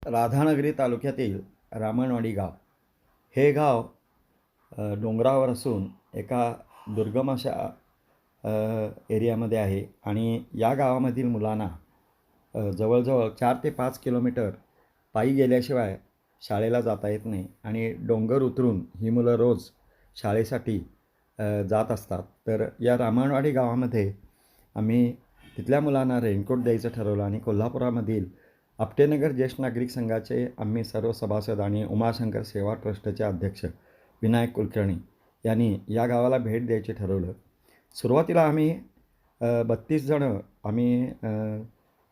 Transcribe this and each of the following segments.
राधानगरी तालुक्यातील रामणवाडी गाव हे गाव डोंगरावर असून एका दुर्गम अशा एरियामध्ये आहे आणि या गावामधील मुलांना जवळजवळ 4 ते 5 किलोमीटर पायी गेल्याशिवाय शाळेला जाता येत नाही आणि डोंगर उतरून ही मुलं रोज शाळेसाठी जात असतात. तर या रामणवाडी गावामध्ये आम्ही तिथल्या मुलांना रेनकोट द्यायचं ठरवलं आणि कोल्हापुरामधील आपटेनगर ज्येष्ठ नागरिक संघाचे आम्ही सर्व सभासद आणि उमाशंकर सेवा ट्रस्टचे अध्यक्ष विनायक कुलकर्णी यांनी या गावाला भेट द्यायचे ठरवलं. सुरुवातीला आम्ही 32 जणं आम्ही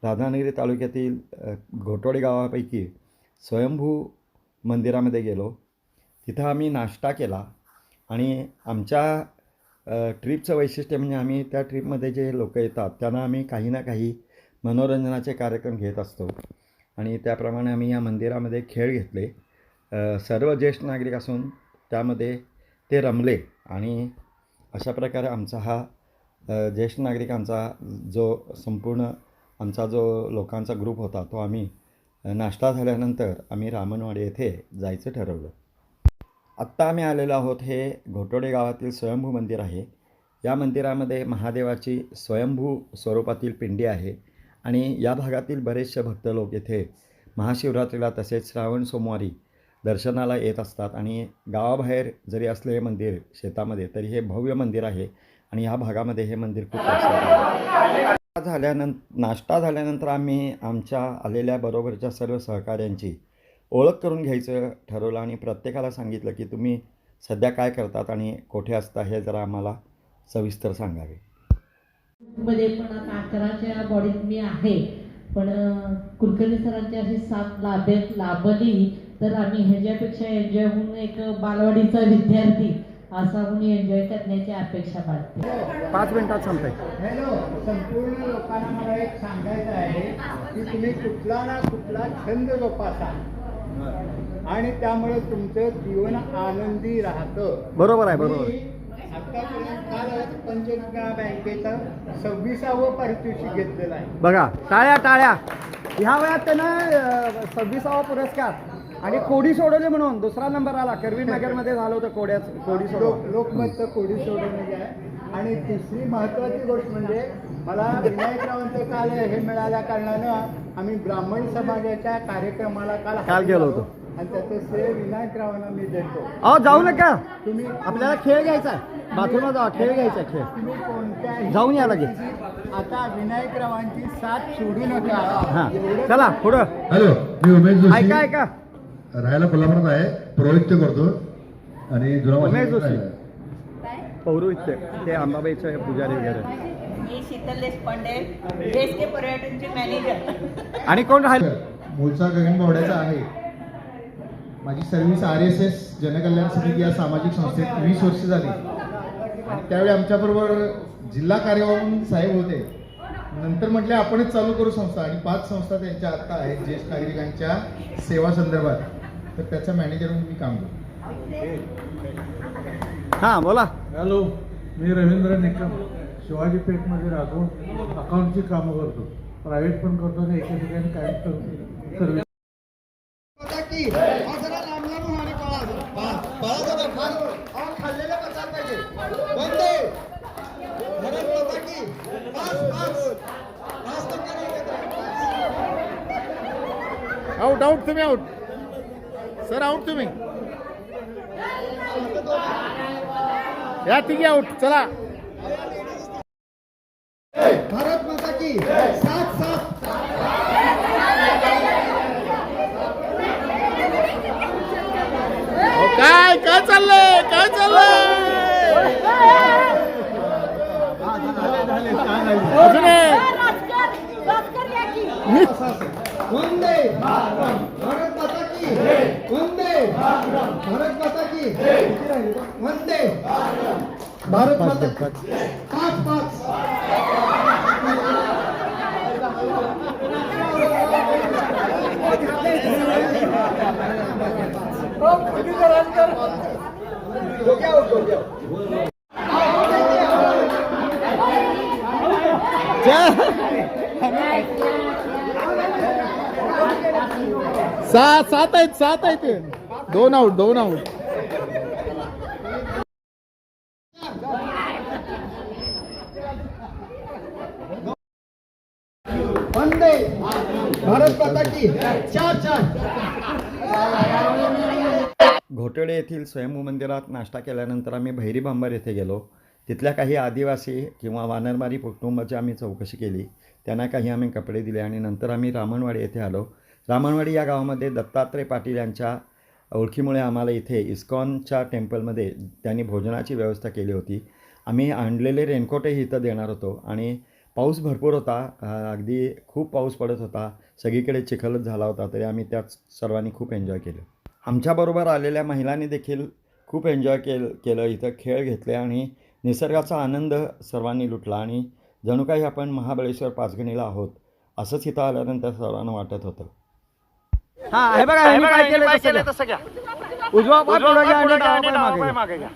राधानगरी तालुक्यातील घोटोडे गावापैकी स्वयंभू मंदिरामध्ये गेलो. तिथं आम्ही नाश्ता केला आणि आमच्या ट्रिपचं वैशिष्ट्य म्हणजे आम्ही त्या ट्रिपमध्ये जे लोक येतात त्यांना आम्ही काही ना काही मनोरंजनाचे कार्यक्रम घेत असतो आणि त्याप्रमाणे आम्ही या मंदिरामध्ये खेळ घेतले. सर्व ज्येष्ठ नागरिक असून त्यामध्ये ते रमले आणि अशा प्रकारे आमचा हा ज्येष्ठ नागरिकांचा जो संपूर्ण आमचा जो लोकांचा ग्रुप होता तो आम्ही नाश्ता झाल्यानंतर आम्ही रामणवाडी येथे जायचं ठरवलं. आत्ता आम्ही आलेलो आहोत हे घोटोडे गावातील स्वयंभू मंदिर आहे. या मंदिरामध्ये महादेवाची स्वयंभू स्वरूपातील पिंडी आहे आणि या भागातील बरेचसे भक्त लोक येथे महाशिवरात्रीला तसेच श्रावण सोमवारी दर्शनाला येत असतात आणि गावाबाहेर जरी असले हे मंदिर शेतामध्ये तरी हे भव्य मंदिर आहे आणि या भागामध्ये हे मंदिर खूप प्रसिद्ध आहे. नाश्ता झाल्यानंतर आम्ही आमच्या आलेल्या बरोबरच्या सर्व सहकाऱ्यांची ओळख करून घ्यायचं ठरवलं आणि प्रत्येकाला सांगितलं की तुम्ही सध्या काय करतात आणि कुठे असता हे जरा आम्हाला सविस्तर सांगावे. मध्ये पण आता 11च्या बॉडीत मी आहे, पण कुलकर्णी सरांची अशी साथ लाभली तर आम्ही ह्याच्यापेक्षा एन्जॉय होऊन एक बालवाडीचा विद्यार्थी असा म्हणून एन्जॉय करण्याची अपेक्षा बाळगते. 5 मिनिटात संपते. हॅलो, संपूर्ण लोकांना मला एक सांगायचं आहे की तुम्ही कुठला ना कुठला छंद जोपासा आणि त्यामुळे तुमचं जीवन आनंदी राहतं. बरोबर आहे, बरोबर. आतापर्यंत काल पंचगंगा बँकेचं 26वं पारितोषिक घेतलेलं आहे. बघा, टाळ्या टाळ्या. ह्या वयात त्यानं 26वा पुरस्कार आणि कोडी सोडवले म्हणून 2रा नंबर आला. करवीर नगरमध्ये झालं होतं कोडी सोडव. लोकमतचं कोडी सोडवणे आहे. आणि तिसरी महत्त्वाची गोष्ट म्हणजे मला विनायकरावांचं काल हे मिळाल्या कारणानं आम्ही ब्राह्मण समाजाच्या कार्यक्रमाला काल गेलो होतो आणि त्याचं श्रेय विनायकरावांना मी देतो. अहो, जाऊ नका, तुम्ही आपल्याला खेळ घ्यायचा, बाथरूमला जा, खेळ घ्यायचा, खेळ तुम्ही कोणत्याही जाऊन या लगेच. आता विनायकरावांची साथ सोडू नका. हां, चला पुढं. हॅलो, मी उमेश जोशी, ऐका राहायला कोल्हापुरात आहे, पौरोहित्य करतो आणि उमेश जोशी पौरोहित्य ते अंबाबाईचं पुजारी वगैरे. मी शीतल देशपांडे, एसके पर्यटनचे मॅनेजर. आणि कोण राहिलं? मूळचा गगनबावड्याचा आहे. माझी सर्व्हिस RSS जनकल्याण समिती या सामाजिक संस्थेत 20 वर्ष झाली आणि त्यावेळी आमच्याबरोबर जिल्हा कार्यवाह साहेब होते. नंतर म्हटले आपणच चालू करू संस्था आणि 5 संस्था त्यांच्या आत्ता आहेत ज्येष्ठ नागरिकांच्या सेवा संदर्भात. तर त्याचा मॅनेजर म्हणून मी काम करतो. हां, बोला. हॅलो, मी रवींद्र निकम, शिवाजी पेठमध्ये राहतो. अकाउंटची कामं करतो, प्रायव्हेट पण करतो आणि एका ठिकाणी काय करतो सर्व्हिस. आउट आउट तुम्ही आउट सर, आउट तुम्ही या तिघी आउट. चला, भारत माता की साथ साथ. काय काय चाललंय, काय चाललंय? वंदे भारत माता की वंदे भारत माता की वंदे भारत माता. 5-5. सात आहेत 2 आउट वंदे भारत माता की 4-4. घोटडे येथील स्वयंभू मंदिरात नाश्ता केल्यानंतर आम्ही भैरी बांबर येथे गेलो. तिथल्या काही आदिवासी किंवा वानरमारी कुटुंबाची आम्ही चौकशी केली. त्यांना काही आम्ही कपडे दिले आणि नंतर आम्ही रामणवाडी येथे आलो. रामणवाडी या गावामध्ये दत्तात्रय पाटील यांच्या ओळखीमुळे आम्हाला इथे इस्कॉनच्या टेम्पलमध्ये त्यांनी भोजनाची व्यवस्था केली होती. आम्ही आणलेले रेनकोटही इथं देणार होतो आणि पाऊस भरपूर होता. अगदी खूप पाऊस पडत होता. सगळीकडे चिखलच झाला होता. तरी आम्ही त्यात सर्वांनी खूप एन्जॉय केलं. आमच्याबरोबर आलेल्या महिलांनी देखील खूप एन्जॉय केलं. इथं खेळ घेतले आणि निसर्गाचा आनंद सर्वांनी लुटला आणि जणू काही आपण महाबळेश्वर पाचगणीला आहोत असंच इथं आल्यानंतर सर्वांना वाटत होतं. हे बघा ह्यांनी काय केलं तसं घ्या. उजवा पाय पुढे घ्या आणि डावा पाय मागे घ्या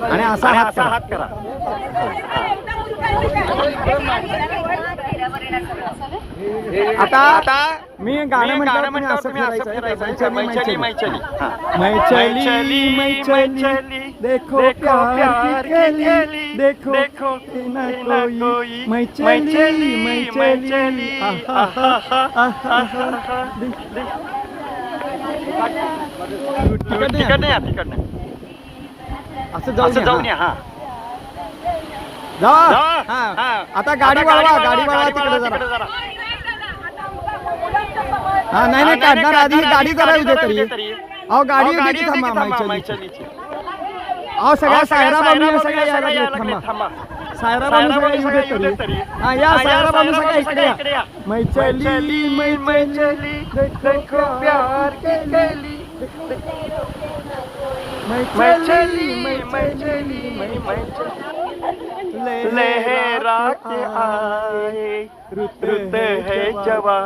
आणि असा हात करा. आता मी गाणं म्हणतो तुम्ही असं फिरायचं. मैचली मैचली मैचली मैचली देखो प्यार केली देखो ना कोई मैचली मैचली तिकड नाही असं जाऊन या. आता गाडी वळवा तिकडे जरा. नाही काढणार आधी गाडी जरा येऊ दे तरी. अहो गाडी येऊ दे थांबा. मैचलीची अहो सगळ्या सायरा बाबू सगळ्या यायला थांबा. सायरा बाबू सगळ्या येऊ दे तरी. या सायरा बाबू सगळ्या इकडे या. मैचली मैचली देखो प्यार केली मैचली मैचली लहरा के आए रुत है जवा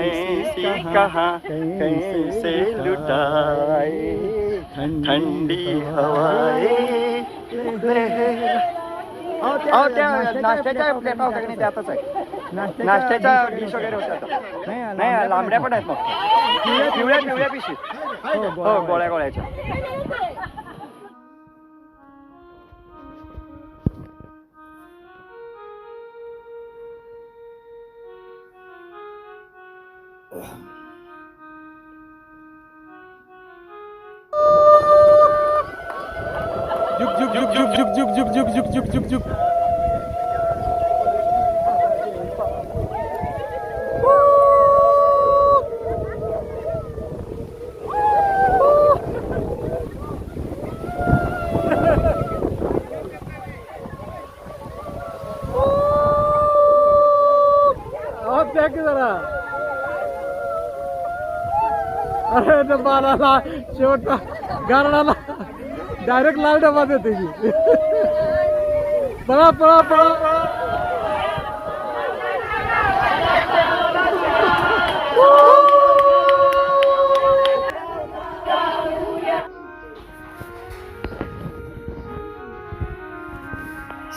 ऐसी कहाँ कैसे लुटाए ठंडी हवाएं नाश्त्याच्या प्लेटा होत्या की नाही त्यातच आहे. नाश्त्याच्या डिश वगैरे होत्या. नाही लांबड्या पण आहेत मग पिवळ्या पिशी. हो गोळ्याच्या. जुक जरा. अरे डब्बाला शेवटचा गारणाला डायरेक्ट लाल डबा देते की. पळा.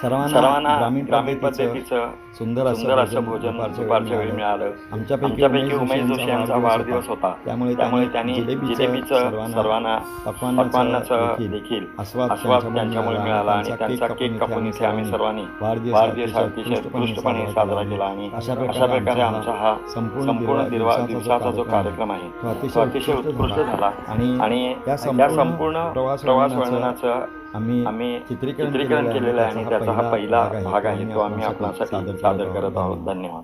सर्वांना ग्रामीण पद्धतीचं सुंदर असं भोजन दुपारच्या वेळी मिळालं. आमच्यापैकी उमेश जोशी यांचा वाढदिवस होता. त्यामुळे त्यांनी जिलेबीचं सर्वांना पक्वान्नाचं देखील आस्वाद त्यांच्यामुळे मिळाला आणि त्यांचा केक कापून इथे आम्ही सर्वांनी वाढदिवस अतिशय उत्कृष्टपणे साजरा केला. आणि अशा प्रकारे आमचा हा संपूर्ण दिवसाचा जो कार्यक्रम आहे तो अतिशय उत्कृष्ट झाला. आणि या संपूर्ण प्रवास वर्णनाचं आम्ही चित्रीकरण केलेलं आहे आणि त्याचा हा पहिला भाग आहे तो आम्ही आपल्यासाठी सादर करत आहोत. धन्यवाद.